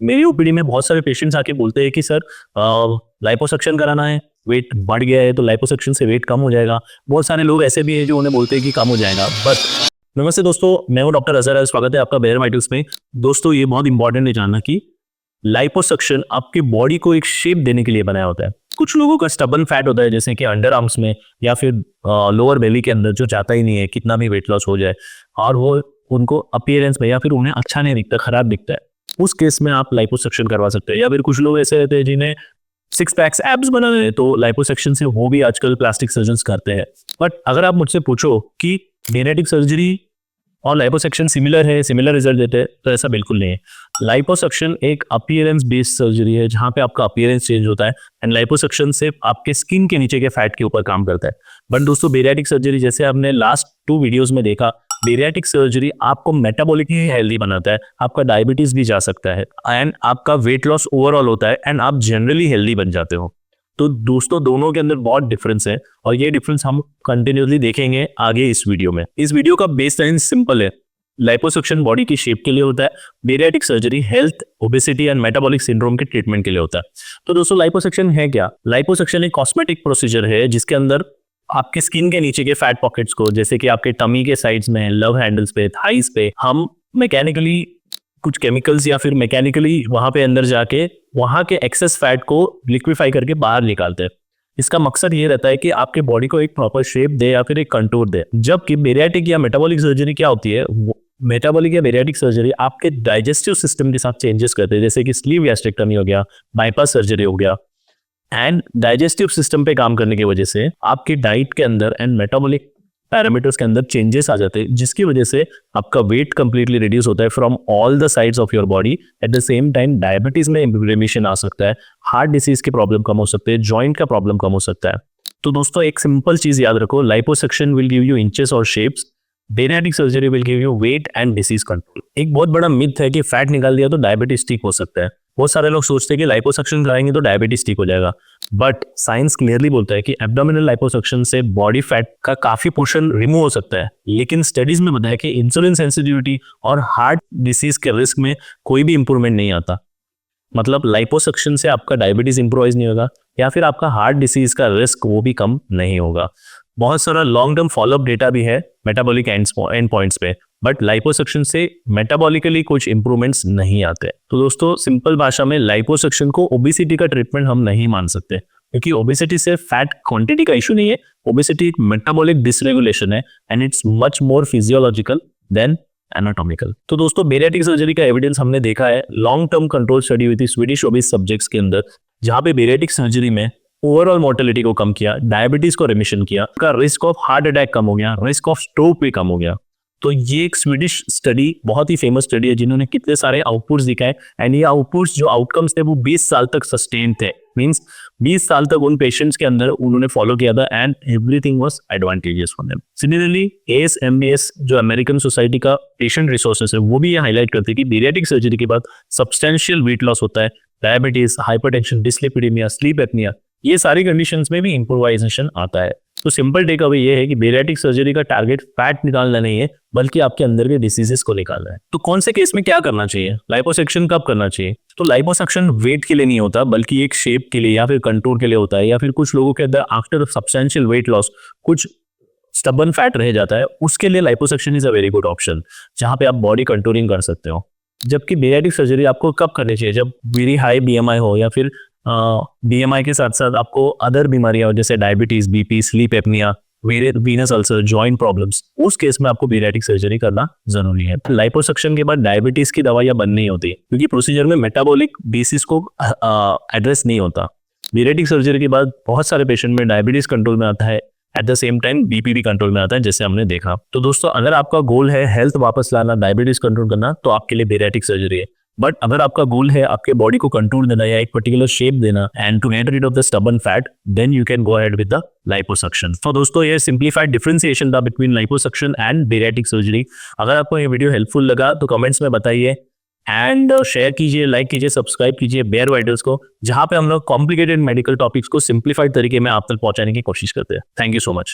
मेरी ओपीडी में बहुत सारे पेशेंट्स आके बोलते हैं कि सर लाइपोसक्शन कराना है, वेट बढ़ गया है तो लाइपोसक्शन से वेट कम हो जाएगा। बहुत सारे लोग ऐसे भी हैं जो उन्हें बोलते हैं कि कम हो जाएगा। बट नमस्ते दोस्तों, मैं हूं डॉक्टर अजहर। स्वागत है आपका बेयर वाइटल्स में। दोस्तों, ये बहुत इंपॉर्टेंट है जानना कि लाइपोसक्शन आपकी बॉडी को एक शेप देने के लिए बनाया होता है। कुछ लोगों का स्टबन फैट होता है, जैसे कि अंडर आर्म्स में या फिर लोअर बेली के अंदर, जो चाहता ही नहीं है कितना भी वेट लॉस हो जाए, और वो उनको अपीयरेंस में या फिर उन्हें अच्छा नहीं दिखता, खराब दिखता है, उस केस में आप लाइपोसक्शन करवा सकते हैं। या फिर कुछ लोग ऐसे रहते हैं जिन्हें सिक्स पैक्स एब्स बनाने हैं, तो लाइपोसक्शन से वो भी आजकल प्लास्टिक सर्जन्स करते हैं। बट अगर आप मुझसे पूछो कि जेनेटिक सर्जरी और लाइपोसक्शन सिमिलर है, सिमिलर रिजल्ट देते हैं, तो ऐसा बिल्कुल नहीं है। लाइपोसक्शन एक अपीयरेंस बेस्ड सर्जरी है जहां पे आपका अपीयरेंस चेंज होता है, एंड लाइपोसक्शन से आपके स्किन के नीचे के फैट के ऊपर काम करता है। बट दोस्तों, बेरियाटिक सर्जरी, जैसे आपने लास्ट 2 वीडियोस में देखा, बेरियाटिक सर्जरी आपको मेटाबॉलिकली हेल्दी बनाता है, आपका डायबिटीज भी जा सकता है, एंड आपका वेट लॉस ओवरऑल होता है, एंड आप जनरली हेल्दी बन जाते हो। तो दोस्तों, दोनों के अंदर बहुत डिफरेंस है, और ये डिफरेंस हम कंटिन्यूसली देखेंगे आगे इस वीडियो में। इस वीडियो का बेस लाइन सिंपल है। लाइपोसक्शन बॉडी की शेप के लिए होता है, bariatric surgery health, obesity and metabolic syndrome के ट्रीटमेंट के लिए होता है। तो दोस्तों, लाइपोसक्शन है क्या? लाइपोसक्शन एक कॉस्मेटिक प्रोसीजर है जिसके अंदर आपके स्किन के नीचे के फैट पॉकेट्स को, जैसे कि आपके टमी के साइड्स में, लव हैंडल्स पे, थाइस पे, हम मैकेनिकली कुछ केमिकल्स या फिर मैकेनिकली वहां पे अंदर जाके वहां के एक्सेस फैट को लिक्विफाई करके बाहर निकालते हैं। इसका मकसद ये रहता है कि आपके बॉडी को एक प्रॉपर शेप दे या फिर एक कंटूर दे। जबकि बेरियाटिक या मेटाबॉलिक सर्जरी क्या होती है? मेटाबॉलिक या बेरियाटिक सर्जरी आपके डाइजेस्टिव सिस्टम के साथ चेंजेस करते हैं, जैसे कि स्लीव गैस्ट्रेक्टमी हो गया, बाईपास सर्जरी हो गया, एंड डाइजेस्टिव सिस्टम पे काम करने की वजह से आपकी डाइट के अंदर एंड मेटाबॉलिक पैरामीटर्स के अंदर चेंजेस आ जाते हैं, जिसकी वजह से आपका वेट कंप्लीटली रिड्यूस होता है from all the sides of your body. At the same time diabetes में रिमिशन आ सकता है, हार्ट डिसीज के प्रॉब्लम कम हो सकते हैं, जॉइंट का प्रॉब्लम कम हो सकता है। तो दोस्तों, एक सिंपल चीज याद रखो, liposuction will give you inches और shapes, bariatric surgery will give you weight and disease control. एक बहुत बड़ा मिथ है कि फैट निकाल दिया तो डायबिटीज ठीक हो सकता है। बहुत सारे लोग सोचते हैं कि लाइपोसक्शन कराएंगे तो डायबिटीज ठीक हो जाएगा, बट साइंस क्लियरली बोलता है कि एब्डोमिनल लाइपोसक्शन से बॉडी फैट का काफी पोर्शन रिमूव हो सकता है। लेकिन स्टडीज में बताया कि इंसुलिन सेंसिटिविटी और हार्ट डिसीज के रिस्क में कोई भी इंप्रूवमेंट नहीं आता। मतलब लाइपोसक्शन से आपका डायबिटीज इंप्रूवाइज नहीं होगा, या फिर आपका हार्ट डिसीज का रिस्क वो भी कम नहीं होगा। बहुत सारा लॉन्ग टर्म फॉलोअप डेटा भी है मेटाबॉलिक एंड पॉइंट्स पे, बट लाइपोसक्शन से मेटाबॉलिकली कुछ इंप्रूवमेंट्स नहीं आते। तो दोस्तों, सिंपल भाषा में लाइपोसक्शन को ओबेसिटी का ट्रीटमेंट हम नहीं मान सकते, क्योंकि ओबेसिटी से फैट क्वांटिटी का इशू नहीं है। ओबेसिटी एक मेटाबॉलिक डिसरेगुलेशन है, and it's much more physiological than anatomical. तो दोस्तों, बेरियाटिक सर्जरी का एविडेंस हमने देखा है लॉन्ग टर्म कंट्रोल स्टडी हुई थी स्वीडिश ओबीस सब्जेक्ट्स के अंदर, जहां पे बेरियाटिक सर्जरी में ओवरऑल मोर्टेलिटी को कम किया, डायबिटीज को रिमिशन किया, का रिस्क ऑफ हार्ट अटैक कम हो गया, रिस्क ऑफ स्ट्रोक भी कम हो गया। तो ये एक स्वीडिश स्टडी, बहुत ही फेमस स्टडी है, जिन्होंने कितने सारे आउटपुट्स दिखाए, एंड ये आउटपुट्स जो आउटकम्स थे वो 20 साल तक सस्टेन थे। मींस 20 साल तक उन पेशेंट्स के अंदर उन्होंने फॉलो किया था, and everything was advantageous for them. Similarly ASMBS जो अमेरिकन सोसाइटी का पेशेंट रिसोर्सेस है, वो भी ये हाईलाइट करते हैं कि बेरियाटिक सर्जरी के बाद सब्सटेंशियल वेट लॉस होता है। डायबिटीज, हाइपरटेंशन, डिस्लिपिडीमिया, स्लीप एपनिया, ये सारी कंडीशंस में भी इंप्रूवाइजेशन आता है। तो सिंपल टेक अवे ये है कि बेरियाटिक सर्जरी का टारगेट फैट निकालना नहीं है, बल्कि आपके अंदर के डिसीजेस को निकालना है। तो कौन से केस में क्या करना चाहिए? लाइपोसक्शन कब करना चाहिए? तो लाइपोसक्शन वेट के लिए नहीं होता, बल्कि एक शेप के लिए या फिर कंटूर के लिए होता है, या फिर कुछ लोगों के अंदर आफ्टर सब्सटेंशियल वेट लॉस कुछ स्टबन फैट रह जाता है, उसके लिए liposuction is a very good option, जहां पे आप बॉडी कंटूरिंग कर सकते हो। जबकि बेरियाटिक सर्जरी आपको कब करनी चाहिए? जब वेरी हाई BMI हो, या फिर BMI के साथ साथ आपको अदर बीमारियां हो, जैसे diabetes, BP, sleep apnoea, Venus ulcer, joint problems. उस केस में आपको बेरियाटिक सर्जरी करना जरूरी है। लाइपोसक्शन के बाद डायबिटीज की दवाइयां बंद नहीं होती, क्योंकि प्रोसीजर में मेटाबॉलिक बेसिस को एड्रेस नहीं होता। बेरियाटिक सर्जरी के बाद बहुत सारे पेशेंट में डायबिटीज कंट्रोल में आता है, at the same time BP भी कंट्रोल में आता है, जैसे हमने देखा। तो दोस्तों, अगर आपका गोल है हेल्थ वापस लाना, डायबिटीज कंट्रोल करना, तो आपके लिए बेरियाटिक सर्जरी है। बट अगर आपका गोल है आपके बॉडी को कंट्रोल देना या एक पर्टिकुलर शेप देना, and to get rid of the stubborn fat, then you can go ahead with the liposuction. तो दोस्तों, ये सिंप्लीफाइड डिफरेंशिएशन था between liposuction and bariatric surgery. अगर आपको ये वीडियो हेल्पफुल लगा तो कमेंट्स में बताइए, एंड शेयर कीजिए, लाइक कीजिए, सब्सक्राइब कीजिए बेयर वाइटल्स को, जहां पे हम लोग कॉम्प्लिकेटेड मेडिकल टॉपिक्स को सिंप्लीफाइड तरीके में आप तक पहुंचाने की कोशिश करते हैं। Thank you so much.